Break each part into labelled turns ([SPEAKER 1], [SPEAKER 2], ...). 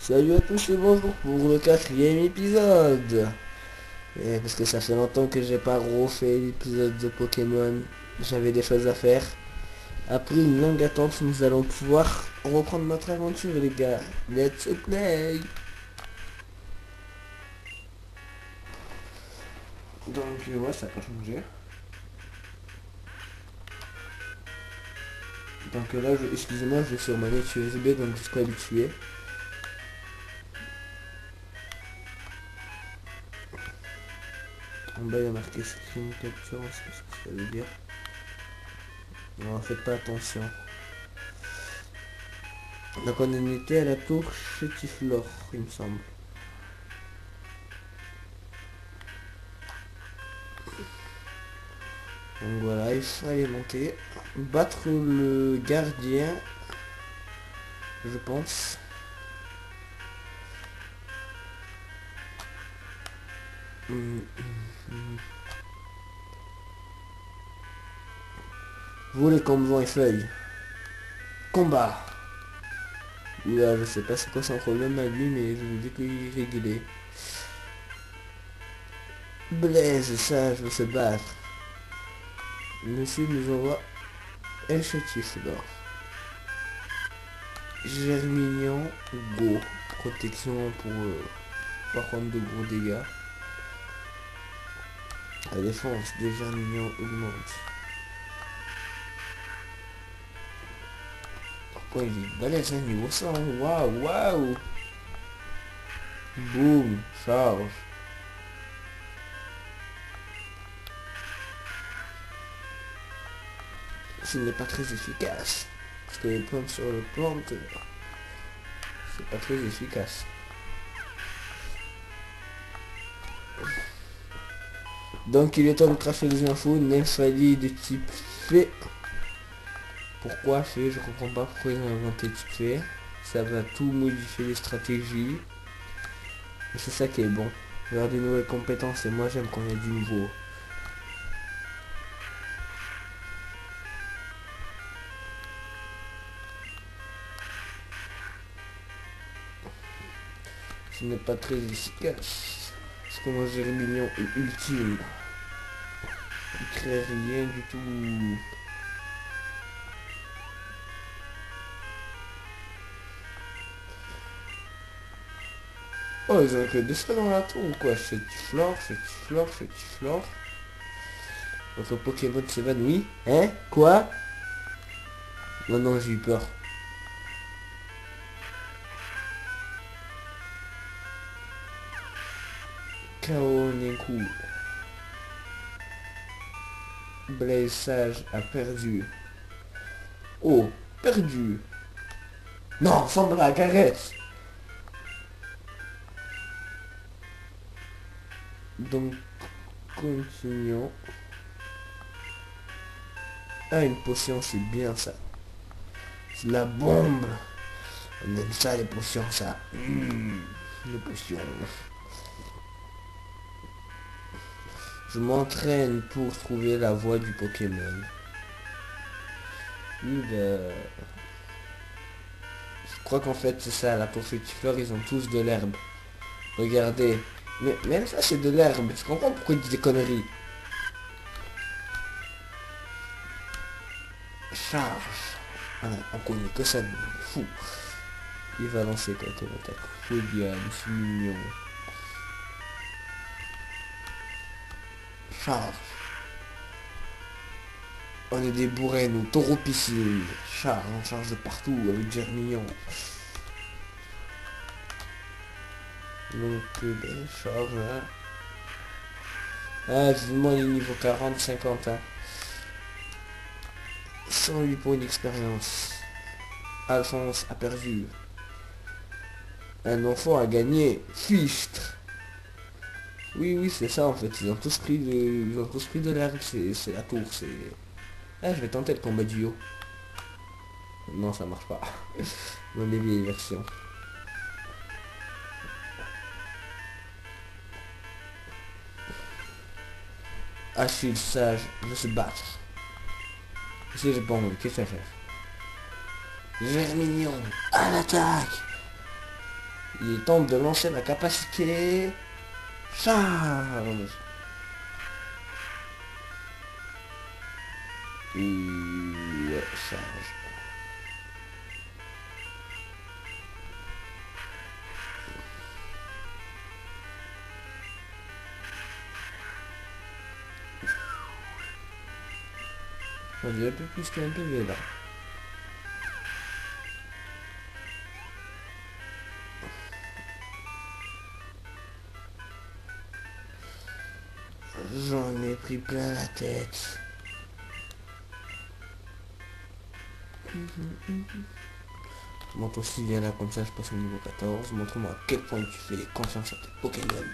[SPEAKER 1] Salut à tous et bonjour pour le quatrième épisode. Et parce que ça fait longtemps que j'ai pas refait l'épisode de Pokémon. J'avais des choses à faire. Après une longue attente, nous allons pouvoir reprendre notre aventure les gars. Let's play. Donc ouais, ça n'a pas changé. Donc là, excusez-moi, je vais sur ma net USB, donc je suis pas habitué. En bas il y a marqué screen capture, on sait ce que ça veut dire. Non, faites pas attention. Donc on en était à la tour Chétiflore, il me semble. Donc voilà, il fallait monter. Battre le gardien, je pense. Voler comme vent et feuille. Combat. Là, je sais pas c'est quoi son problème à lui, mais je vous dis qu'il est régulé. Blaise, ça, je veux se battre. Monsieur nous envoie un chétif d'or. Germignon, go. Protection pour pas prendre de gros dégâts. La défense des germignons augmente. Pourquoi il est balèze, hein, niveau 100. Waouh, waouh. Boum, charge. Ce n'est pas très efficace. Parce que les plantes sur le plante, c'est pas très efficace. Donc il est temps de cracher les infos. Nymphali de type fée. Pourquoi fée? Je comprends pas pourquoi ils ont inventé type fée. Ça va tout modifier les stratégies. Et c'est ça qui est bon. Avoir des nouvelles compétences et moi j'aime quand il y a du nouveau. Ce n'est pas très efficace. Parce que mon Germignon est ultime. Il crée rien du tout. Oh, ils ont que deux seuls dans la tour ou quoi? Chétiflore, Chétiflore, Chétiflore. Votre Pokémon s'évanouit. Hein? Quoi? Non, non, j'ai eu peur. Kaoneku. Blaise Sage a perdu. Oh, perdu. Non, sans blague, arrête. Donc, continuons. Ah, une potion, c'est bien ça. C'est la bombe. On aime ça, les potions, ça. Les potions. Je m'entraîne pour trouver la voie du Pokémon. Je crois qu'en fait, c'est ça, la poursuitifleur, ils ont tous de l'herbe. Regardez. Mais ça, c'est de l'herbe. Je comprends pourquoi ils disent des conneries. Charge. Ah, on connaît que ça, fou. Il va lancer quoi comme attaque. Foliane, c'est mignon. Charge. On est des bourrins, nous, taureaux piscines. Charge, on charge de partout avec Germignon. Donc, ben, charge, hein. Ah, vivement les niveaux 40, 50, hein. 108 points d'expérience. Alphonse a perdu. Un enfant a gagné. Fichtre. Oui, oui, c'est ça en fait. Ils ont tous pris de l'herbe. C'est la tour. C'est. Ah, je vais tenter le combat duo. Non, ça marche pas. Dans les vieilles versions. Achille sage veut se battre. Si j'ai pas envie, qu'est-ce que ça fait? Germignon à l'attaque. Il est temps de lancer la capacité. Charge. Ouais, charge. On dirait un peu plus qu'un PV là. J'en ai pris plein la tête. Montre aussi bien là comme ça je passe au niveau 14. Montre-moi à quel point tu fais confiance à tes Pokémon.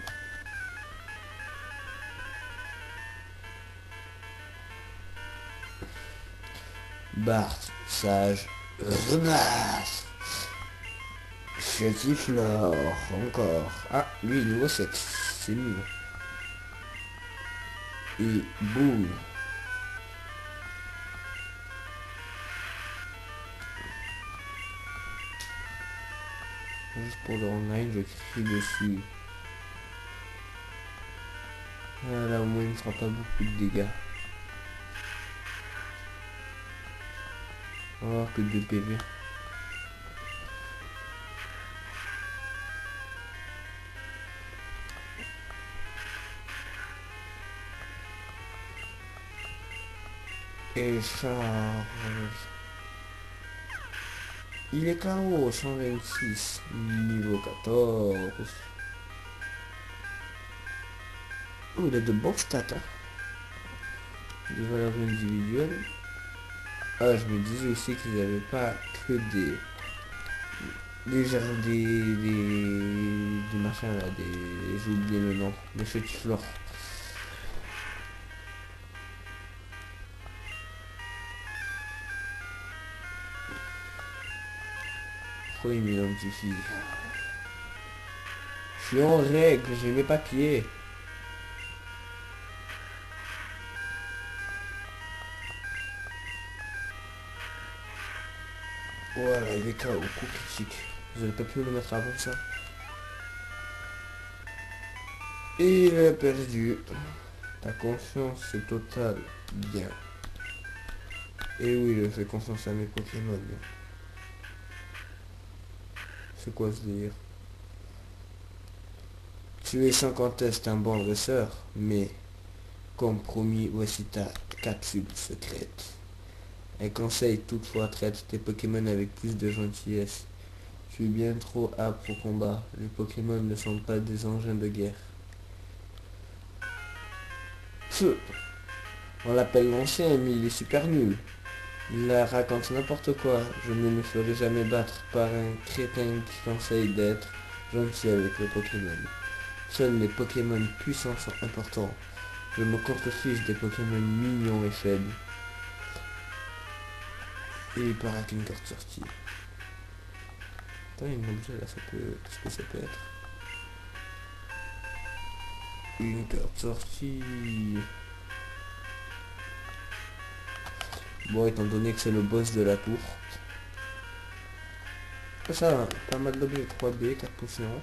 [SPEAKER 1] Bart, sage, Renas, Chetiflore, encore. Ah, lui, niveau 7, c'est nul. Et boum. Juste pour le online, je crie dessus. Ah, là, au moins, il ne fera pas beaucoup de dégâts. On va voir que 2 PV. Et charge. Il est KO, 126, niveau 14. Oh, il a de bons stats, hein. Des valeurs individuelles. Ah, je me disais aussi qu'ils n'avaient pas que des machins là, j'ai oublié le nom, des Chetiflores. Pourquoi il m'identifie? Je suis en règle, j'ai mes papiers. Voilà, il est KO, coup critique. Vous n'avez pas pu le mettre avant ça. Et il a perdu. Ta confiance est totale. Bien. Et oui, je fais confiance à mes Pokémon. C'est quoi ce délire? Tuer 50 tests un bon dresseur, mais comme promis, voici ta capsule secrète. Un conseil toutefois, traite tes Pokémon avec plus de gentillesse. Tu es bien trop âpre au combat. Les Pokémon ne sont pas des engins de guerre. Feu. On l'appelle l'ancien, mais il est super nul. Il raconte n'importe quoi. Je ne me ferai jamais battre par un crétin qui conseille d'être gentil avec les Pokémon. Seuls les Pokémon puissants sont importants. Je me contrefiche des Pokémon mignons et faibles. Et il part avec une carte sortie. Attends, il y a un objet là, ça peut... Qu'est-ce que ça peut être? Une carte sortie. Bon, étant donné que c'est le boss de la tour. Ça, pas mal d'objets 3B, 4 potions.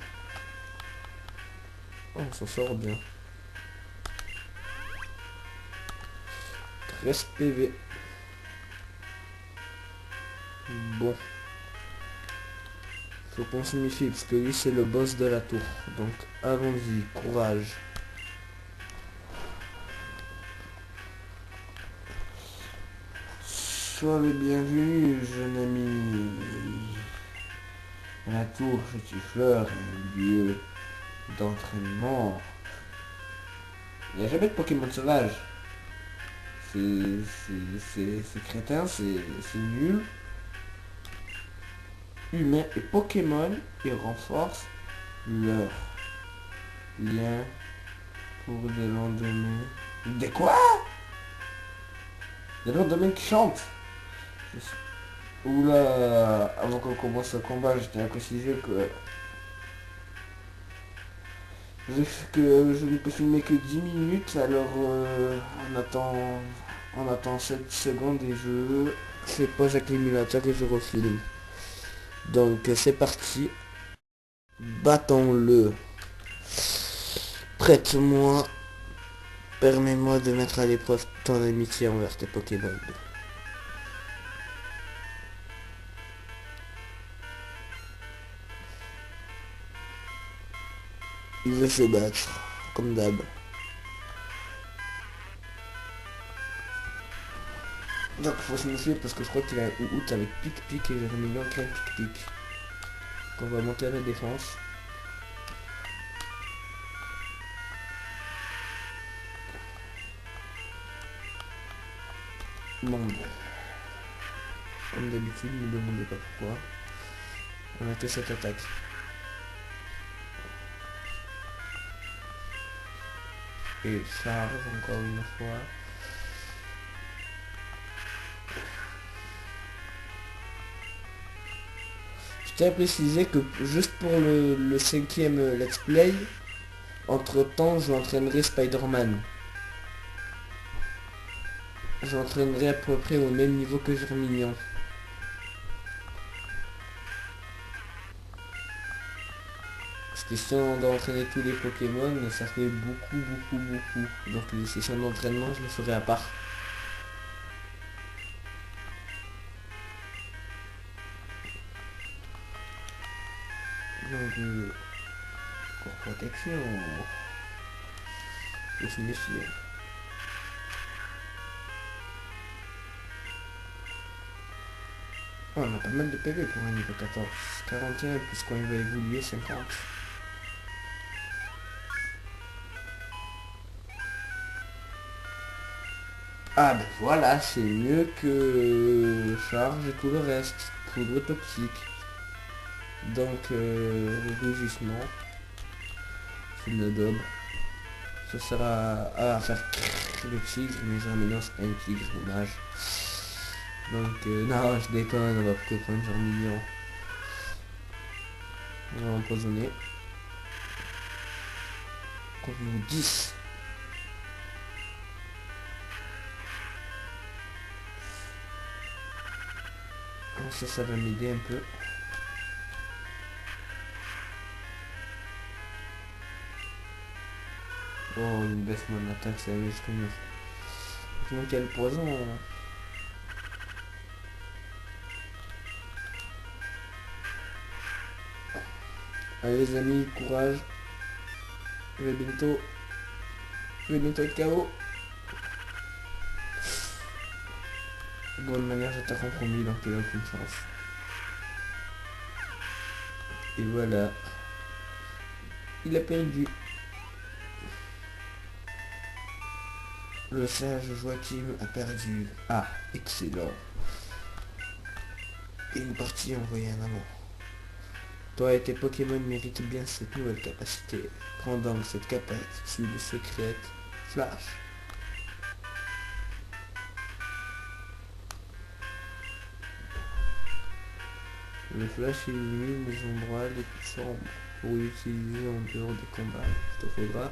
[SPEAKER 1] Oh, on s'en sort bien. 13 PV. Bon. Faut qu'on se méfie, parce que lui c'est le boss de la tour. Donc allons-y, courage. Sois le bienvenu, jeune ami. La tour Chetifleur est un lieu d'entraînement. Il n'y a jamais de Pokémon sauvage. C'est crétin, c'est nul. Humains et Pokémon, ils renforcent leur lien pour des lendemains. Des quoi? Des lendemains qui chantent. Oula, avant qu'on commence le combat, j'étais à préciser que je ne peux filmer que 10 minutes, alors on attend 7 secondes et je fais pause avec l'émulateur et je refilme. Donc c'est parti. Battons-le. Prête-moi. Permets-moi de mettre à l'épreuve ton amitié envers tes Pokémon. Il veut se battre, comme d'hab. Donc faut se méfier parce que je crois qu'il a out avec pic-pic et Germignon qui a pic-pic. On va monter à la défense. Bon, comme d'habitude, ne me demandez pas pourquoi. On a que cette attaque. Et charge encore une fois. Je tiens à préciser que juste pour le 5e let's play, entre temps j'entraînerai Spider-Man. J'entraînerai à peu près au même niveau que Germignon. Parce que si on doit entraîner tous les Pokémon, ça fait beaucoup. Donc les sessions d'entraînement, je les ferai à part. Donc, pour protection, faut se méfier. Oh, on a pas mal de PV pour un niveau 14. 41 puisqu'on va évoluer 50. Ah ben voilà, c'est mieux que charge et tout le reste. Poudre toxique. Donc rugissement. C'est de la daube. Ça sert à faire le tigre, mais Germignon c'est pas un tigre, dommage. Donc non, je déconne, on va plutôt prendre Germignon. On va empoisonner. Contre nous 10. Ça va m'aider un peu. Oh, il baisse mon attaque, c'est hallucinant. Quel poison. Allez les amis, courage. Je vais bientôt être KO. De bonne manière, j'attaque en premier, donc il a aucune chance. Et voilà. Il a perdu. Le sage Joachim a perdu. Ah, excellent. Et une partie envoyée en amour. Toi et tes Pokémon méritent bien cette nouvelle capacité. Prends donc cette capacité secrète. Flash. Le flash illumine les endroits les plus sombres pour l'utiliser en dehors des combats. Il te faudra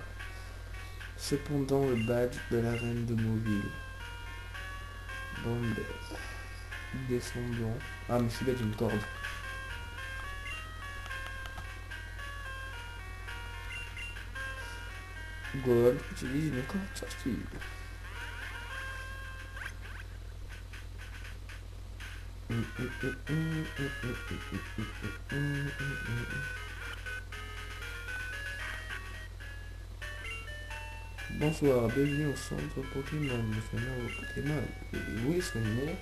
[SPEAKER 1] cependant le badge de la reine de Mauville. Bon, descendons. Ah, mais c'est bête, une corde. Gold, utilise une corde sortie. Bonsoir, bienvenue au centre Pokémon. Nous sommes là au Pokémon. Et oui, c'est né.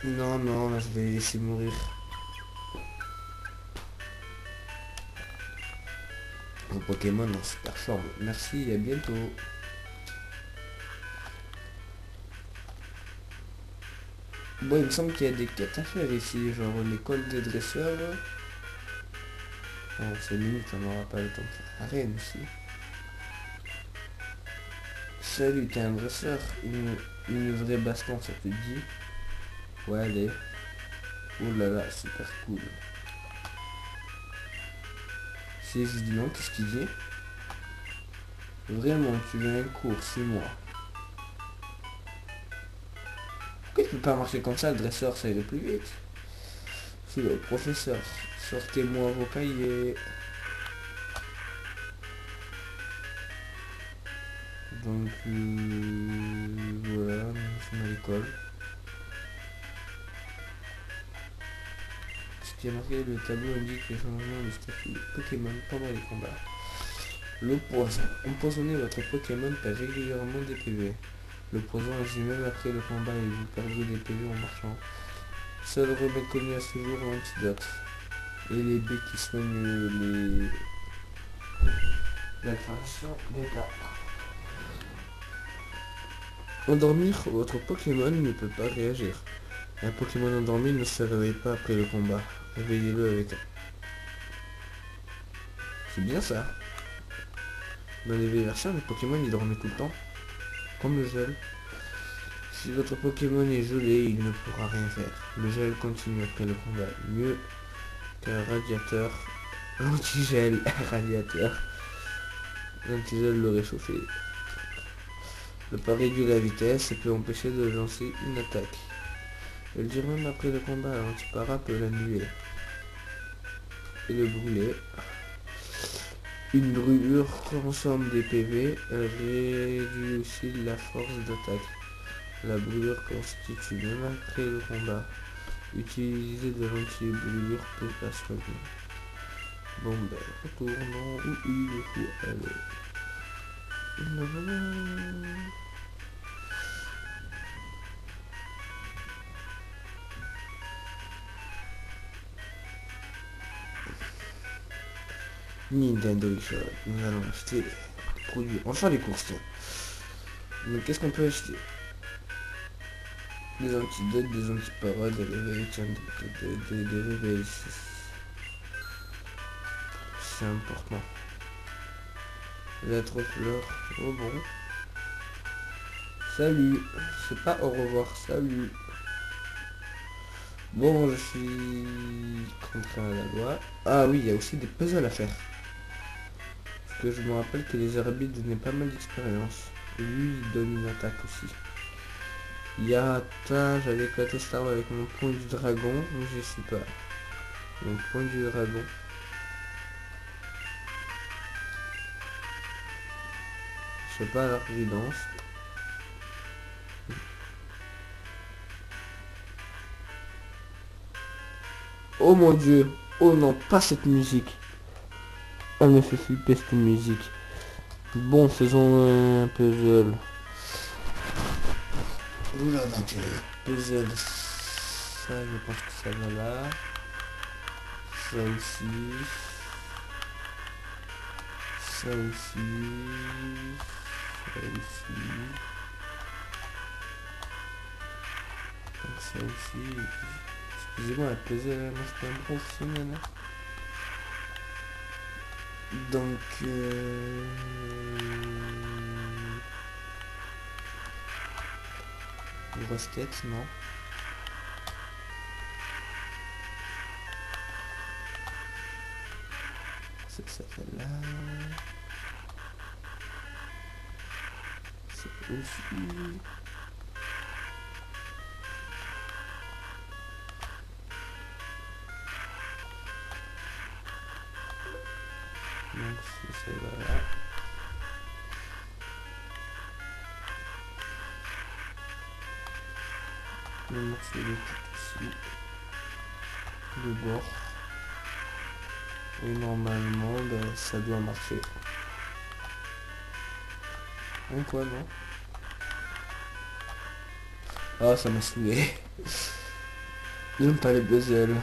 [SPEAKER 1] Non, non, là, je vais laisser mourir. Au Pokémon en super forme. Merci et à bientôt. Bon, il me semble qu'il y a des quêtes à faire ici, genre l'école des dresseurs. Bon, c'est limite, on n'aura pas le temps de faire l'arène aussi. Salut, t'es un dresseur, une vraie baston, ça te dit? Ouais, allez. Oh là là, super cool. Si je dis non, qu'est-ce qu'il dit? Vraiment, tu veux un cours, c'est moi. Pourquoi tu peux pas marcher comme ça, le dresseur, ça irait plus vite? C'est le professeur. Sortez-moi vos cahiers. Donc voilà, nous sommes à l'école. Ce qui est marqué, le tableau indique les changements de statut de Pokémon pendant les combats. Le poison. Empoisonner votre Pokémon perd régulièrement des PV. Le poison agit même après le combat et vous perdez des PV en marchant. Seul remède connu à ce jour est l'antidote. Et les baies qui soignent l'altération d'état. Endormir, votre Pokémon ne peut pas réagir. Un Pokémon endormi ne se réveille pas après le combat. Réveillez-le avec un. C'est bien ça. Dans les vieilles versions, les Pokémon ils dormaient tout le temps. Comme le gel. Si votre Pokémon est gelé, il ne pourra rien faire. Le gel continue après le combat. Mieux qu'un radiateur. L'antigel radiateur. L'antigel le réchauffer. Le pas réduit la vitesse et peut empêcher de lancer une attaque. Elle dure même après le combat, l'antipara peut l'annuler et le brûler. Une brûlure consomme des PV, elle réduit aussi la force d'attaque. La brûlure constitue même après le combat. Utiliser de l'anti-brûlure peut la soigner. Bon ben, retournons où il faut aller. Nintendo eShop, nous allons acheter des produits. Enfin les courses, tiens. Mais qu'est-ce qu'on peut acheter? Des antidotes, des antiparas, des réveils, tiens, des réveils. C'est important. Lettre fleur. Oh bon. Salut. C'est pas au revoir, salut. Bon, je suis contraint à la loi. Ah oui, il y a aussi des puzzles à faire. Parce que je me rappelle que les arbitres donnaient pas mal d'expérience. Et lui, il donne une attaque aussi. Yata, j'avais éclaté Star avec mon point du dragon, mais je sais pas. Mon point du dragon. Je sais pas la résidence. Oh mon dieu. Oh non, pas cette musique. Elle me fait flipper cette musique. Bon, faisons un puzzle. Oula, donc puzzle. Ça, je pense que ça va là. Ça aussi. Ça aussi. Ça aussi. Donc ça aussi. Excusez-moi, la puzzle, moi c'est pas un professionnel. Donc grosse tête, non. C'est celle-là. C'est aussi. Donc c'est celle-là. Le morceau de tout ici. Le bord. Et normalement, ben, ça doit marcher. Hein, quoi, non? Ah, ça m'a saoulé. J'aime pas les puzzles.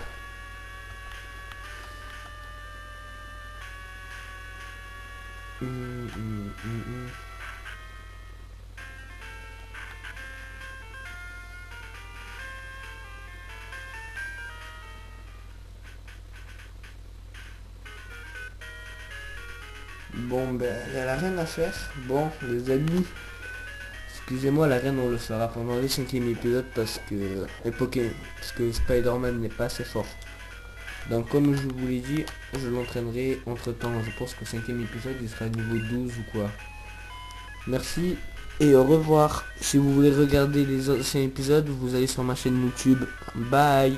[SPEAKER 1] Bon ben, elle a rien à faire. Bon, les amis, excusez-moi, la reine on le fera pendant le 5e épisode parce que Spider-Man n'est pas assez fort. Donc comme je vous l'ai dit, je l'entraînerai entre temps. Je pense que le 5e épisode il sera niveau 12 ou quoi. Merci et au revoir. Si vous voulez regarder les anciens épisodes, vous allez sur ma chaîne YouTube. Bye.